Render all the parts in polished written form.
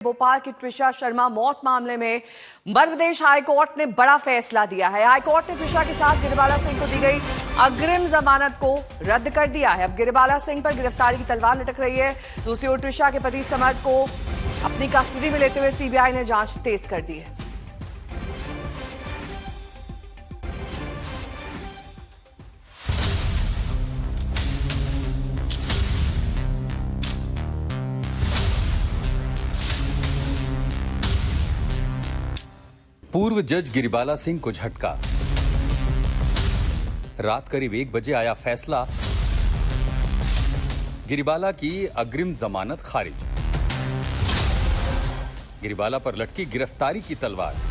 भोपाल की त्रिशा शर्मा मौत मामले में मध्य प्रदेश हाईकोर्ट ने बड़ा फैसला दिया है। हाईकोर्ट ने त्रिशा के साथ गिरिबाला सिंह को दी गई अग्रिम जमानत को रद्द कर दिया है। अब गिरिबाला सिंह पर गिरफ्तारी की तलवार लटक रही है। दूसरी ओर त्रिशा के पति समर्थ को अपनी कस्टडी में लेते हुए सीबीआई ने जांच तेज कर दी है। पूर्व जज गिरिबाला सिंह को झटका। रात करीब 1 बजे आया फैसला, गिरिबाला की अग्रिम जमानत खारिज। गिरिबाला पर लटकी गिरफ्तारी की तलवार।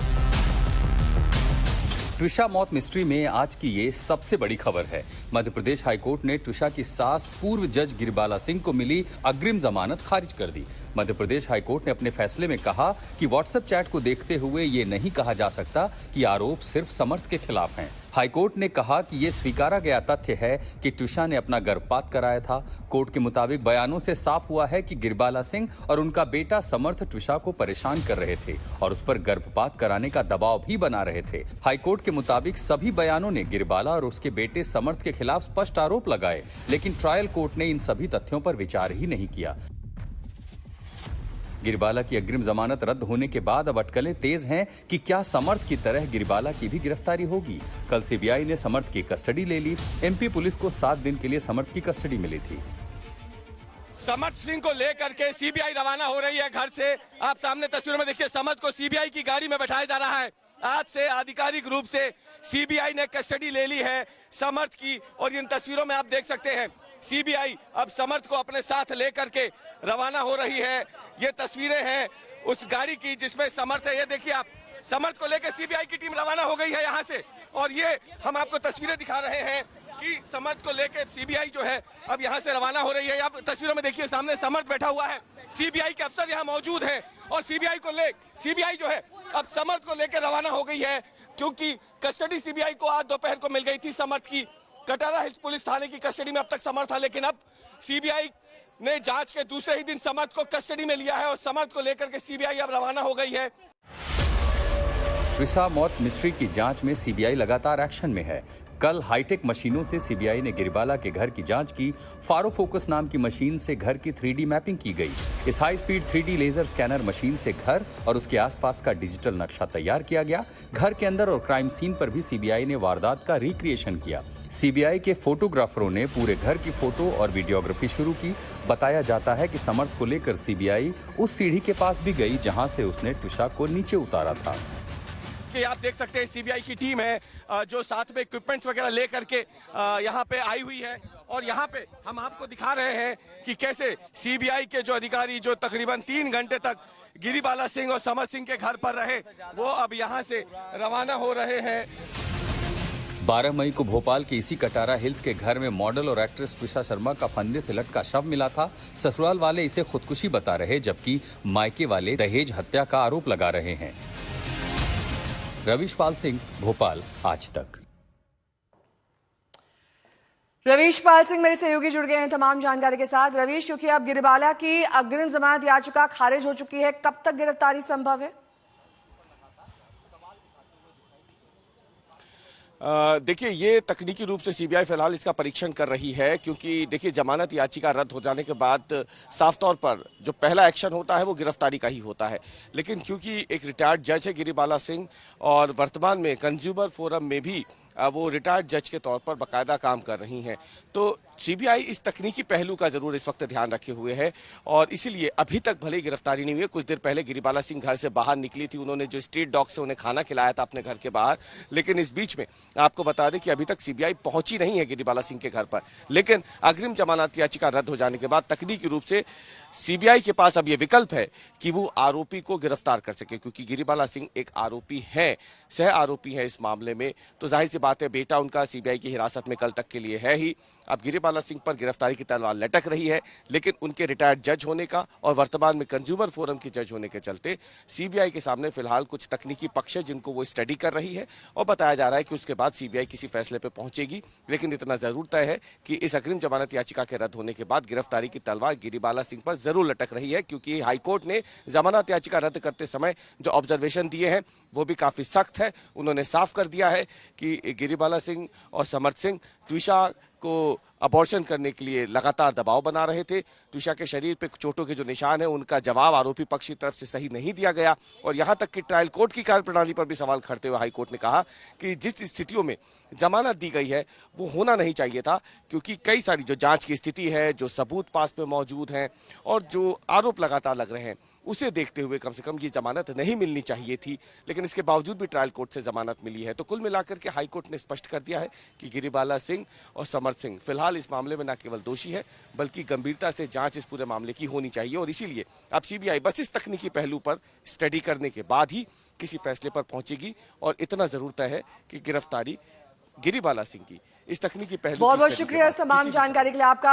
त्रिशा मौत मिस्ट्री में आज की ये सबसे बड़ी खबर है। मध्य प्रदेश हाईकोर्ट ने त्रिशा की सास पूर्व जज गिरिबाला सिंह को मिली अग्रिम जमानत खारिज कर दी। मध्य प्रदेश हाईकोर्ट ने अपने फैसले में कहा कि व्हाट्सएप चैट को देखते हुए ये नहीं कहा जा सकता कि आरोप सिर्फ समर्थ के खिलाफ हैं। हाईकोर्ट ने कहा कि ये स्वीकारा गया तथ्य है कि त्रिशा ने अपना गर्भपात कराया था। कोर्ट के मुताबिक बयानों से साफ हुआ है कि गिरिबाला सिंह और उनका बेटा समर्थ त्रिशा को परेशान कर रहे थे और उस पर गर्भपात कराने का दबाव भी बना रहे थे। हाईकोर्ट के मुताबिक सभी बयानों ने गिरिबाला और उसके बेटे समर्थ के खिलाफ स्पष्ट आरोप लगाए, लेकिन ट्रायल कोर्ट ने इन सभी तथ्यों पर विचार ही नहीं किया। गिरिबाला की अग्रिम जमानत रद्द होने के बाद अब अटकलें तेज हैं कि क्या समर्थ की तरह गिरिबाला की भी गिरफ्तारी होगी। कल सीबीआई ने समर्थ की कस्टडी ले ली। एमपी पुलिस को 7 दिन के लिए समर्थ की कस्टडी मिली थी। समर्थ सिंह को लेकर के सीबीआई रवाना हो रही है घर से। आप सामने तस्वीरों में देखिए, समर्थ को सीबीआई की गाड़ी में बैठाया जा रहा है। आज से आधिकारिक रूप से सीबीआई ने कस्टडी ले ली है समर्थ की, और इन तस्वीरों में आप देख सकते हैं सीबीआई अब समर्थ को अपने साथ लेकर के रवाना हो रही है। ये तस्वीरें हैं उस गाड़ी की जिसमें समर्थ है। ये देखिए आप, समर्थ को लेकर सीबीआई की टीम रवाना हो गई है यहाँ से, और ये हम आपको तस्वीरें दिखा रहे हैं कि समर्थ को लेकर सीबीआई जो है अब यहाँ से रवाना हो रही है। आप तस्वीरों में देखिए, सामने समर्थ बैठा हुआ है, सीबीआई के अफसर यहाँ मौजूद हैं, और सीबीआई जो है अब समर्थ को लेकर रवाना हो गई है, क्योंकि कस्टडी सीबीआई को आज दोपहर को मिल गई थी समर्थ की। कटारा हिल्स पुलिस थाने की कस्टडी में अब तक समर्थ था, लेकिन अब सीबीआई ने जांच के दूसरे ही दिन समर्थ को कस्टडी में लिया है और समर्थ को लेकर के सीबीआई अब रवाना हो गई है। त्रिशा मौत मिस्ट्री की जांच में सीबीआई लगातार एक्शन में है। कल हाईटेक मशीनों से सीबीआई ने गिरिबाला के घर की जांच की। फारो फोकस नाम की मशीन से घर की 3D मैपिंग की गई। इस high speed 3D laser scanner machine से घर और उसके आसपास का डिजिटल नक्शा तैयार किया गया। घर के अंदर और क्राइम सीन पर भी सीबीआई ने वारदात का रिक्रिएशन किया। सीबीआई के फोटोग्राफरों ने पूरे घर की फोटो और वीडियोग्राफी शुरू की। बताया जाता है कि समर्थ को लेकर सीबीआई उस सीढ़ी के पास भी गई जहां से उसने त्रिशा को नीचे उतारा था। कि आप देख सकते हैं सीबीआई की टीम है जो साथ में इक्विपमेंट्स वगैरह लेकर के यहाँ पे आई हुई है, और यहाँ पे हम आपको दिखा रहे हैं कि कैसे सीबीआई के जो अधिकारी जो तकरीबन 3 घंटे तक गिरिबाला सिंह और समर्थ सिंह के घर पर रहे, वो अब यहाँ से रवाना हो रहे हैं। 12 मई को भोपाल के इसी कटारा हिल्स के घर में मॉडल और एक्ट्रेस त्रिशा शर्मा का फंदे से लटका शव मिला था। ससुराल वाले इसे खुदकुशी बता रहे, जबकि मायके वाले दहेज हत्या का आरोप लगा रहे हैं। रवीश पाल सिंह, भोपाल, आज तक। रवीश पाल सिंह मेरे सहयोगी जुड़ गए हैं तमाम जानकारी के साथ। रवीश, क्योंकि अब गिरिबाला की अग्रिम जमानत याचिका खारिज हो चुकी है, कब तक गिरफ्तारी संभव है? देखिए, ये तकनीकी रूप से सीबीआई फिलहाल इसका परीक्षण कर रही है, क्योंकि देखिए जमानत याचिका रद्द हो जाने के बाद साफ तौर पर जो पहला एक्शन होता है वो गिरफ्तारी का ही होता है। लेकिन क्योंकि एक रिटायर्ड जज है गिरिबाला सिंह, और वर्तमान में कंज्यूमर फोरम में भी वो रिटायर्ड जज के तौर पर बाकायदा काम कर रही हैं, तो सीबीआई इस तकनीकी पहलू का जरूर इस वक्त ध्यान रखे हुए है, और इसीलिए अभी तक भले गिरफ्तारी नहीं हुई है। कुछ देर पहले गिरिबाला सिंह घर से बाहर निकली थी, उन्होंने जो स्ट्रीट डॉग से उन्हें खाना खिलाया था अपने घर के बाहर, लेकिन इस बीच में आपको बता दें कि अभी तक सीबीआई पहुंची नहीं है गिरिबाला सिंह के घर पर। लेकिन अग्रिम जमानत याचिका रद्द हो जाने के बाद तकनीकी रूप से सीबीआई के पास अब यह विकल्प है कि वो आरोपी को गिरफ्तार कर सके, क्योंकि गिरिबाला सिंह एक आरोपी है, सह आरोपी है इस मामले में। तो जाहिर सी बात है, बेटा उनका सीबीआई की हिरासत में कल तक के लिए है ही। अब गिरिबाला सिंह पर गिरफ्तारी की तलवार लटक रही है, लेकिन उनके रिटायर्ड जज होने का और वर्तमान में कंज्यूमर फोरम की जज होने के चलते सीबीआई के सामने फिलहाल कुछ तकनीकी पक्ष है जिनको वो स्टडी कर रही है, और बताया जा रहा है कि उसके बाद सीबीआई किसी फैसले पर पहुंचेगी। लेकिन इतना जरूर तय है कि इस अग्रिम जमानत याचिका के रद्द होने के बाद गिरफ्तारी की तलवार गिरिबाला सिंह पर जरूर लटक रही है, क्योंकि हाईकोर्ट ने जमानत याचिका रद्द करते समय जो ऑब्जर्वेशन दिए हैं वो भी काफी सख्त है। उन्होंने साफ कर दिया है कि गिरिबाला सिंह और समर्थ सिंह ट्विशा को अबॉर्शन करने के लिए लगातार दबाव बना रहे थे। ट्विशा के शरीर पे चोटों के जो निशान है उनका जवाब आरोपी पक्ष की तरफ से सही नहीं दिया गया, और यहां तक कि ट्रायल कोर्ट की कार्यप्रणाली पर भी सवाल खड़ते हुए हाईकोर्ट ने कहा कि जिस स्थितियों में जमानत दी गई है वो होना नहीं चाहिए था, क्योंकि कई सारी जो जांच की स्थिति है, जो सबूत पास में मौजूद हैं और जो आरोप लगातार लग रहे हैं, उसे देखते हुए कम से कम ये जमानत नहीं मिलनी चाहिए थी। लेकिन इसके बावजूद भी ट्रायल कोर्ट से जमानत मिली है। तो कुल मिलाकर के हाईकोर्ट ने स्पष्ट कर दिया है कि गिरिबाला सिंह और समर्थ सिंह फिलहाल इस मामले में न केवल दोषी है, बल्कि गंभीरता से जांच इस पूरे मामले की होनी चाहिए, और इसीलिए अब सीबीआई बस इस तकनीकी पहलू पर स्टडी करने के बाद ही किसी फैसले पर पहुंचेगी। और इतना जरूर तय है कि गिरफ्तारी गिरिबाला सिंह की इस तकनीकी पहलू बहुत बहुत शुक्रिया तमाम जानकारी के लिए आपका।